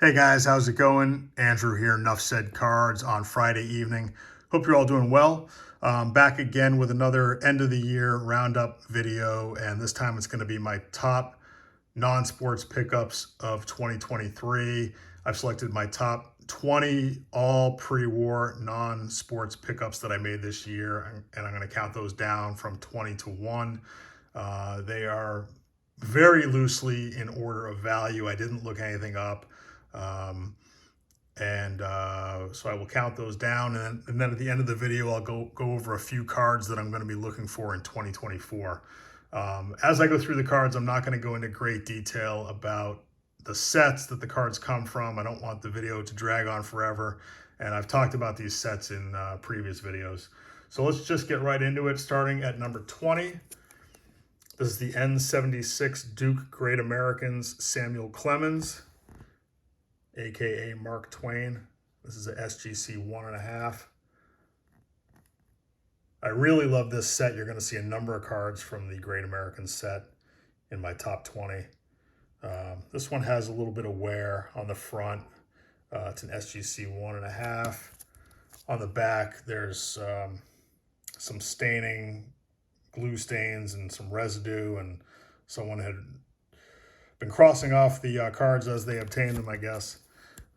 Hey guys, how's it going? Andrew here, Nuff Said Cards on Friday evening. Hope you're all doing well. Back again with another end of the year roundup video, and this time it's going to be my top non-sports pickups of 2023. I've selected my top 20 all pre-war non-sports pickups that I made this year, and I'm going to count those down from 20 to 1. They are very loosely in order of value. I didn't look anything up. Um, so I will count those down, and then at the end of the video, I'll go over a few cards that I'm going to be looking for in 2024. As I go through the cards, I'm not going to go into great detail about the sets that the cards come from. I don't want the video to drag on forever, and I've talked about these sets in previous videos. So let's just get right into it, starting at number 20. This is the N76 Duke Great Americans Samuel Clemens, aka Mark Twain. This is a SGC 1.5. I really love this set. You're going to see a number of cards from the Great American set in my top 20. This one has a little bit of wear on the front. It's an SGC 1.5. On the back, there's some staining, glue stains, and some residue, and someone had been crossing off the cards as they obtained them, I guess.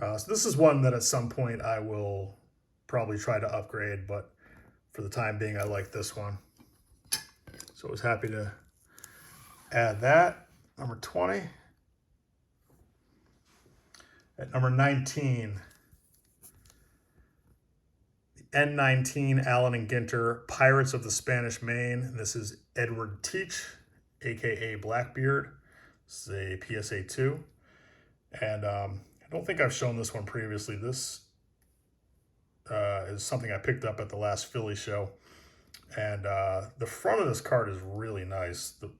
So this is one that at some point I will probably try to upgrade, but for the time being, I like this one. So I was happy to add that. Number 20. At number 19, the N19 Allen and Ginter Pirates of the Spanish Main. And this is Edward Teach, aka Blackbeard. This is a PSA 2. And I don't think I've shown this one previously. This is something I picked up at the last Philly show. And the front of this card is really nice. The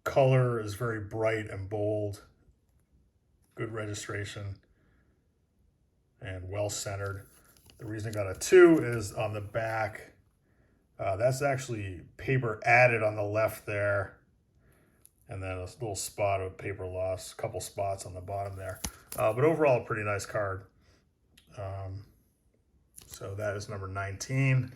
color is very bright and bold. Good registration. And well-centered. The reason I got a 2 is on the back. That's actually paper added on the left there. And then a little spot of paper loss, a couple spots on the bottom there. But overall, a pretty nice card. So that is number 19.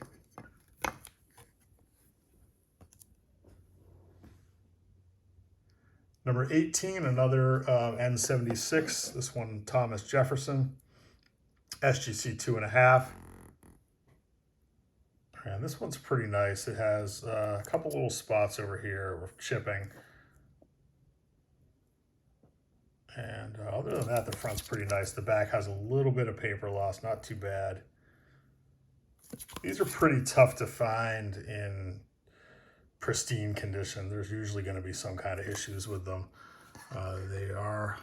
Number 18, another N76. This one, Thomas Jefferson, SGC 2.5. And this one's pretty nice. It has a couple little spots over here with chipping. And other than that, the front's pretty nice. The back has a little bit of paper loss, not too bad. These are pretty tough to find in pristine condition. There's usually going to be some kind of issues with them. They are,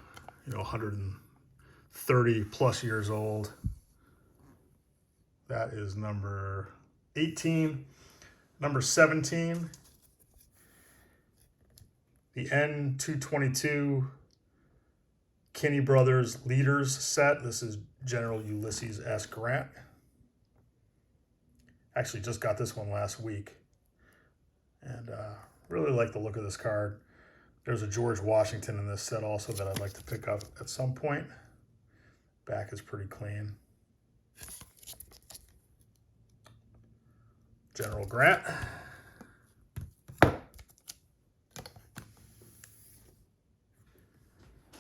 130 plus years old. That is number 18. Number 17, the N222 Kinney Brothers Leaders set. This is General Ulysses S. Grant. Actually just got this one last week. And really like the look of this card. There's a George Washington in this set also that I'd like to pick up at some point. Back is pretty clean. General Grant.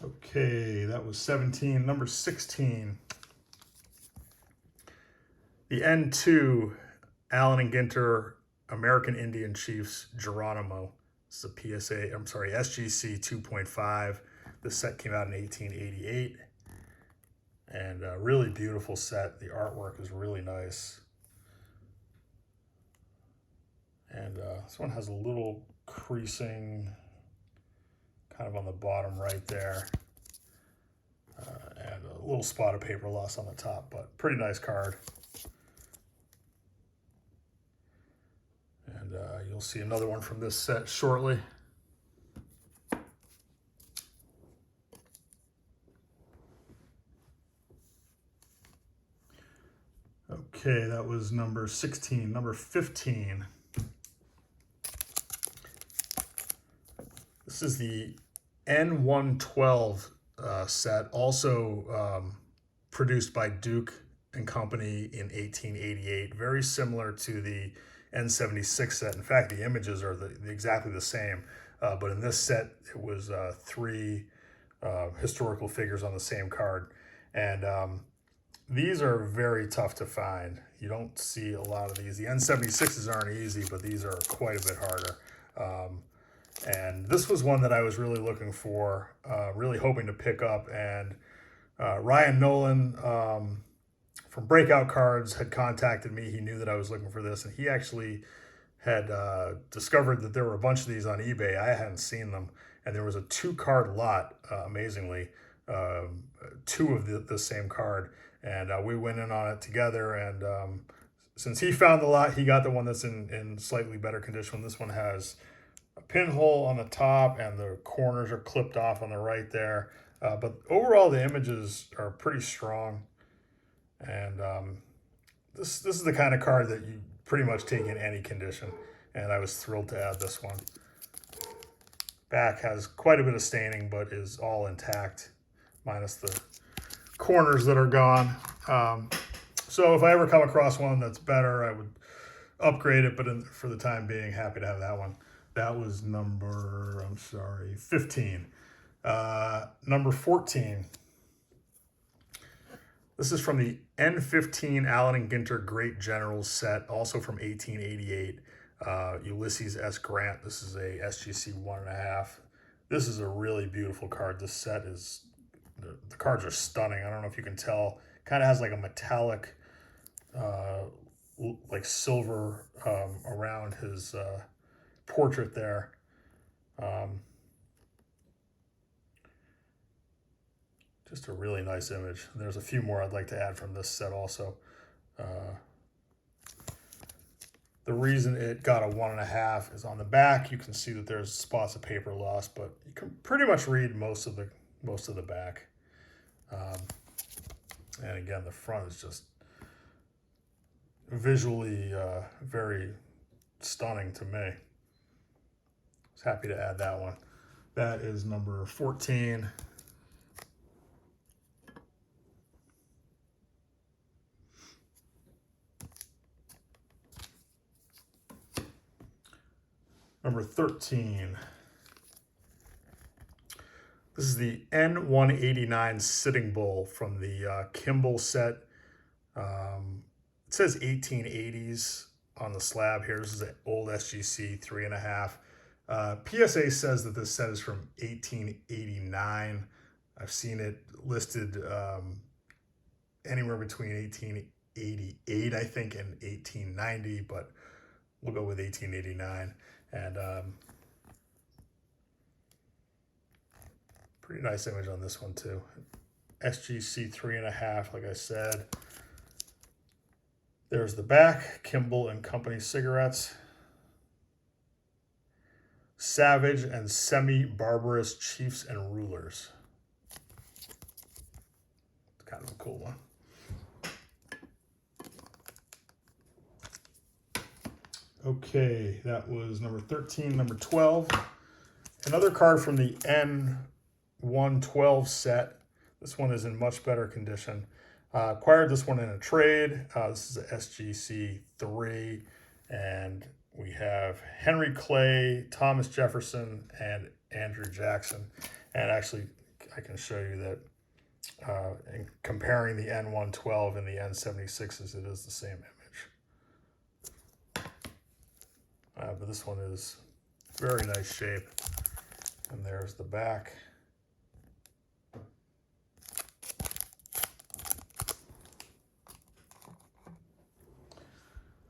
Okay, that was 17. Number 16. The N2 Allen and Ginter American Indian Chiefs Geronimo. This is a SGC 2.5. This set came out in 1888. And a really beautiful set. The artwork is really nice. And this one has a little creasing kind of on the bottom right there. And a little spot of paper loss on the top, but pretty nice card. And you'll see another one from this set shortly. Okay, that was number 16. Number 15. This is the N112 set, also produced by Duke and Company in 1888, very similar to the N76 set. In fact, the images are exactly the same, but in this set, it was three historical figures on the same card. And these are very tough to find. You don't see a lot of these. The N76s aren't easy, but these are quite a bit harder. And this was one that I was really looking for, really hoping to pick up. And Ryan Nolan from Breakout Cards had contacted me. He knew that I was looking for this, and he actually had discovered that there were a bunch of these on eBay. I hadn't seen them, and there was a 2-card lot, amazingly, 2 of the same card, and we went in on it together. And since he found the lot, he got the one that's in slightly better condition. This one has a pinhole on the top, and the corners are clipped off on the right there. But overall, the images are pretty strong. And this is the kind of card that you pretty much take in any condition. And I was thrilled to add this one. Back has quite a bit of staining, but is all intact, minus the corners that are gone. So if I ever come across one that's better, I would upgrade it. But for the time being, happy to have that one. That was number, 15. Number 14. This is from the N15 Allen and Ginter Great Generals set, also from 1888. Ulysses S. Grant. This is a SGC 1.5. This is a really beautiful card. This set is, the cards are stunning. I don't know if you can tell. Kind of has like a metallic, like silver around his portrait there. Just a really nice image. There's a few more I'd like to add from this set also. The reason it got a 1.5 is on the back. You can see that there's spots of paper lost, but you can pretty much read most of the back. And again, the front is just visually very stunning to me. I was happy to add that one. That is number 14. Number 13. This is the N189 Sitting Bull from the Kimball set. It says 1880s on the slab here. This is an old SGC 3.5. PSA says that this set is from 1889. I've seen it listed anywhere between 1888, I think, and 1890, but we'll go with 1889. And pretty nice image on this one too. SGC 3.5, like I said. There's the back, Kimball and Company cigarettes. Savage and semi-barbarous chiefs and rulers. It's kind of a cool one. Okay, that was number 13. Number 12. Another card from the N112 set. This one is in much better condition. Acquired this one in a trade. This is a SGC 3. And we have Henry Clay, Thomas Jefferson, and Andrew Jackson. And actually, I can show you that in comparing the N112 and the N76s, it is the same image. But this one is very nice shape. And there's the back.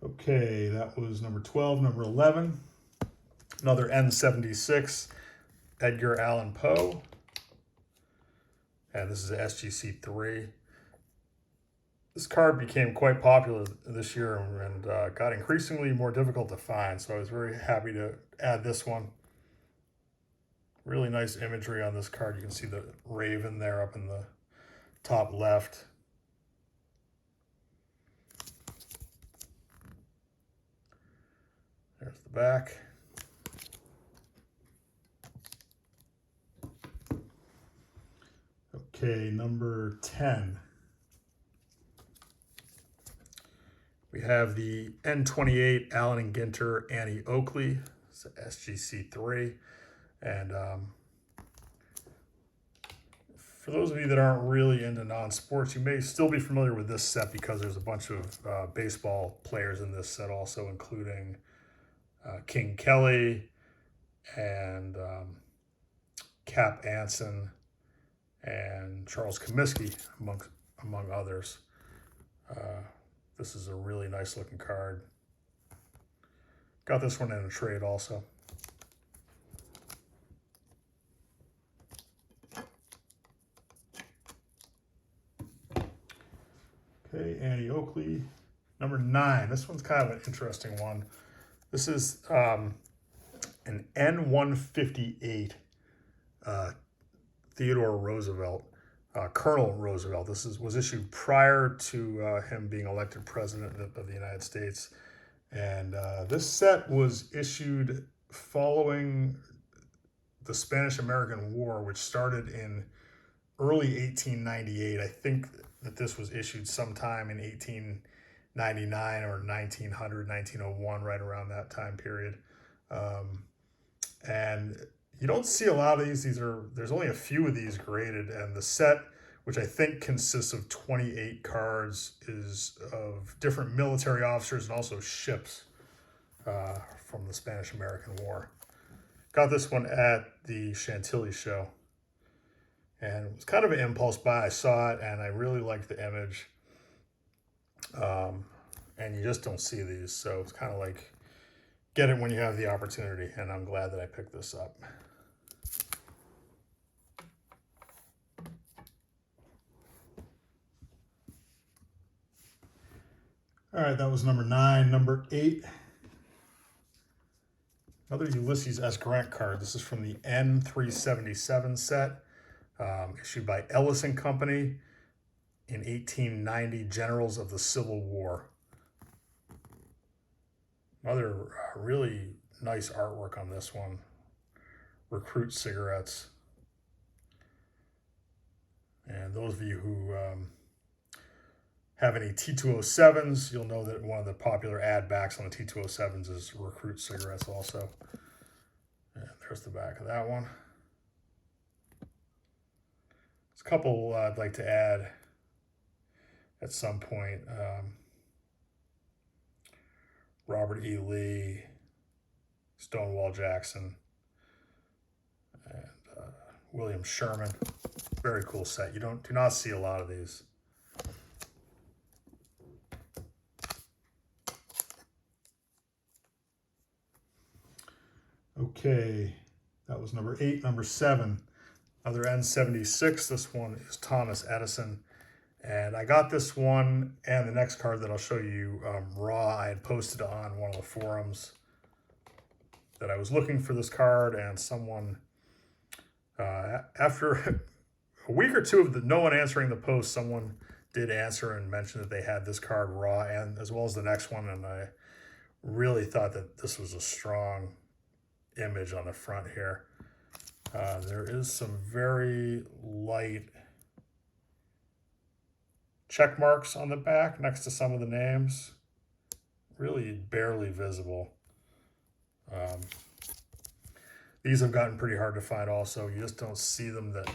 Okay, that was number 12. Number 11, another N76, Edgar Allan Poe. And this is a SGC 3. This card became quite popular this year and got increasingly more difficult to find. So I was very happy to add this one. Really nice imagery on this card. You can see the raven there up in the top left. There's the back. Okay, number 10. We have the N28 Allen and Ginter Annie Oakley. It's a SGC3. And for those of you that aren't really into non-sports, you may still be familiar with this set because there's a bunch of baseball players in this set also, including King Kelly and Cap Anson and Charles Comiskey, among others. This is a really nice looking card. Got this one in a trade also. Okay, Annie Oakley. Number 9. This one's kind of an interesting one. This is an N158 Theodore Roosevelt, Colonel Roosevelt. This was issued prior to him being elected president of the United States. And this set was issued following the Spanish-American War, which started in early 1898. I think that this was issued sometime in 1899 or 1900, 1901, right around that time period. And you don't see a lot of these. There's only a few of these graded, and the set, which I think consists of 28 cards, is of different military officers and also ships from the Spanish-American War. Got this one at the Chantilly show. And it was kind of an impulse buy. I saw it, and I really liked the image. And you just don't see these, so it's kind of like, get it when you have the opportunity, and I'm glad that I picked this up. All right, that was number 9. Number 8. Another Ulysses S. Grant card. This is from the N377 set, issued by Ellis & Company in 1890, Generals of the Civil War. Another really nice artwork on this one. Recruit cigarettes. And those of you who have any T207s, you'll know that one of the popular ad backs on the T207s is Recruit cigarettes also. And there's the back of that one. There's a couple I'd like to add at some point. Robert E. Lee, Stonewall Jackson, and William Sherman. Very cool set. You do not see a lot of these. Okay, that was number 8. Number 7, another N76. This one is Thomas Edison. And I got this one and the next card that I'll show you raw. I had posted on one of the forums that I was looking for this card, and someone, after a week or two of no one answering the post, someone did answer and mention that they had this card raw, and as well as the next one, and I really thought that this was a strong image on the front here. There is some very light check marks on the back next to some of the names, really barely visible. These have gotten pretty hard to find also. You just don't see them. The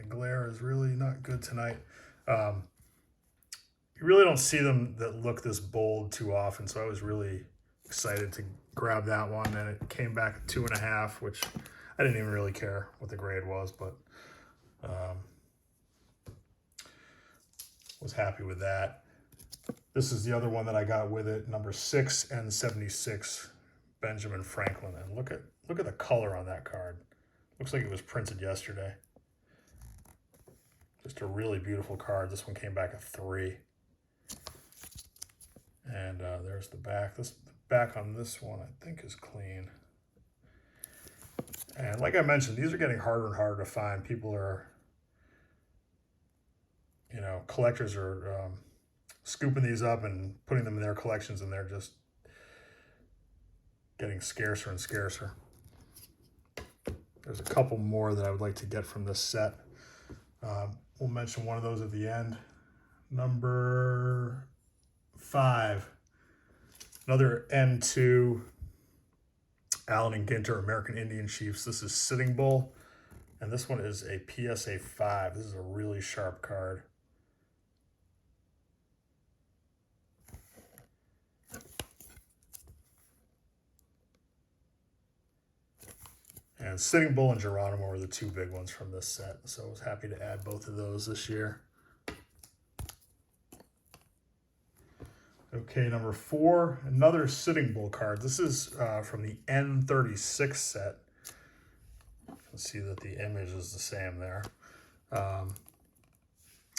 glare is really not good tonight. You really don't see them that look this bold too often, so I was really excited to grab that one, and it came back at 2.5, which I didn't even really care what the grade was, but was happy with that. This is the other one that I got with it, number 6 N76, Benjamin Franklin. And look at the color on that card. Looks like it was printed yesterday. Just a really beautiful card. This one came back at 3. And there's the back. The back on this one I think is clean. And like I mentioned, these are getting harder and harder to find. People are, collectors are scooping these up and putting them in their collections, and they're just getting scarcer and scarcer. There's a couple more that I would like to get from this set. We'll mention one of those at the end. Number 5, another N2 Allen and Ginter American Indian Chiefs. This is Sitting Bull, and this one is a PSA 5. This is a really sharp card. And Sitting Bull and Geronimo are the two big ones from this set, so I was happy to add both of those this year. Okay, number 4, another Sitting Bull card. This is from the N36 set. You can see that the image is the same there.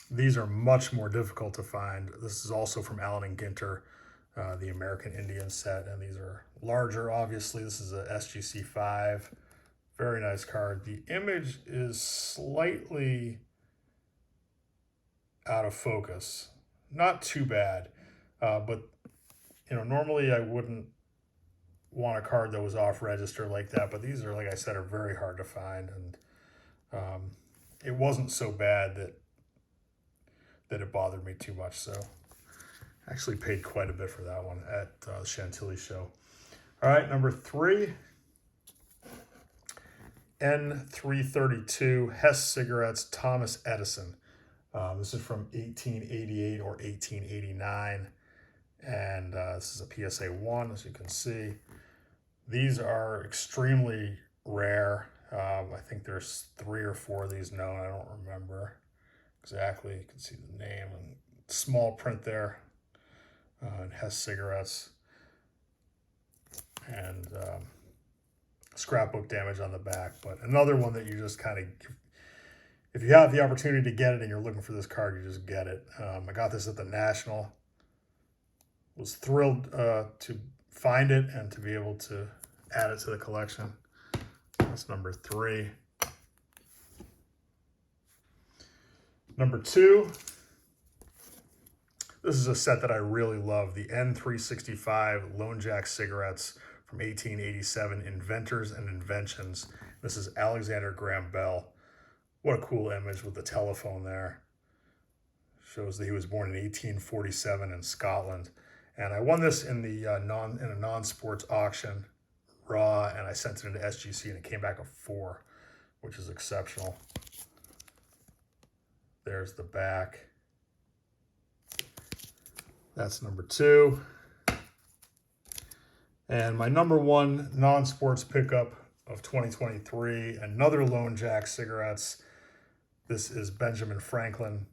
These are much more difficult to find. This is also from Allen and Ginter, the American Indian set, and these are larger, obviously. This is a SGC 5. Very nice card. The image is slightly out of focus. Not too bad. But, you know, normally I wouldn't want a card that was off register like that, but these are, like I said, are very hard to find, and it wasn't so bad that it bothered me too much. So I actually paid quite a bit for that one at the Chantilly show. All right, number 3, N332 Hess Cigarettes Thomas Edison. This is from 1888 or 1889. And this is a PSA 1, as you can see. These are extremely rare. I think there's 3 or 4 of these known. I don't remember exactly. You can see the name and small print there. It has cigarettes. And scrapbook damage on the back. But another one that you just kind of, if you have the opportunity to get it and you're looking for this card, you just get it. I got this at the National. Was thrilled to find it and to be able to add it to the collection. That's number 3. Number 2, this is a set that I really love, the N365 Lone Jack cigarettes from 1887, Inventors and Inventions. This is Alexander Graham Bell. What a cool image with the telephone there. Shows that he was born in 1847 in Scotland. And I won this in the in a non-sports auction, raw, and I sent it into SGC, and it came back a 4, which is exceptional. There's the back. That's number 2. And my number 1 non-sports pickup of 2023, another Lone Jack cigarettes. This is Benjamin Franklin.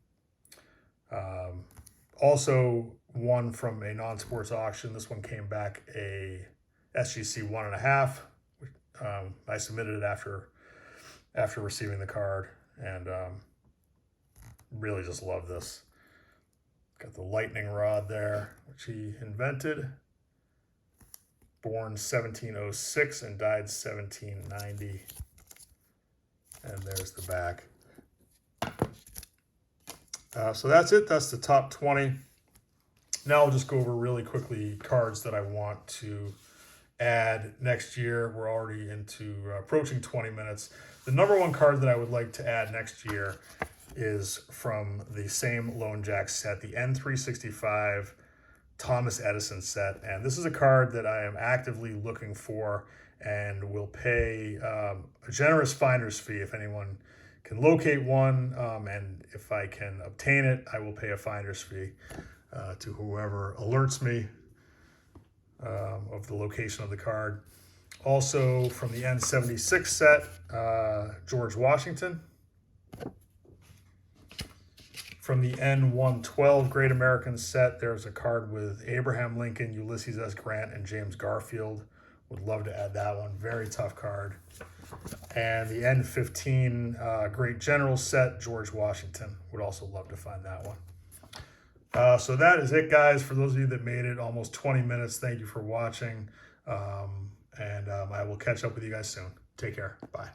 Also one from a non-sports auction. This one came back a SGC 1.5. I submitted it after receiving the card, and really just love this. Got the lightning rod there, which he invented. Born 1706 and died 1790. And there's the back. So that's it. That's the top 20. Now I'll just go over really quickly cards that I want to add next year. We're already into approaching 20 minutes. The number 1 card that I would like to add next year is from the same Lone Jack set, the N365 Thomas Edison set. And this is a card that I am actively looking for and will pay a generous finder's fee if anyone can locate one. And if I can obtain it, I will pay a finder's fee to whoever alerts me of the location of the card. Also from the N76 set, George Washington. From the N112 Great American set, there's a card with Abraham Lincoln, Ulysses S. Grant, and James Garfield. Would love to add that one. Very tough card. And the N15 Great General set, George Washington. Would also love to find that one. So that is it, guys. For those of you that made it almost 20 minutes, thank you for watching. And I will catch up with you guys soon. Take care. Bye.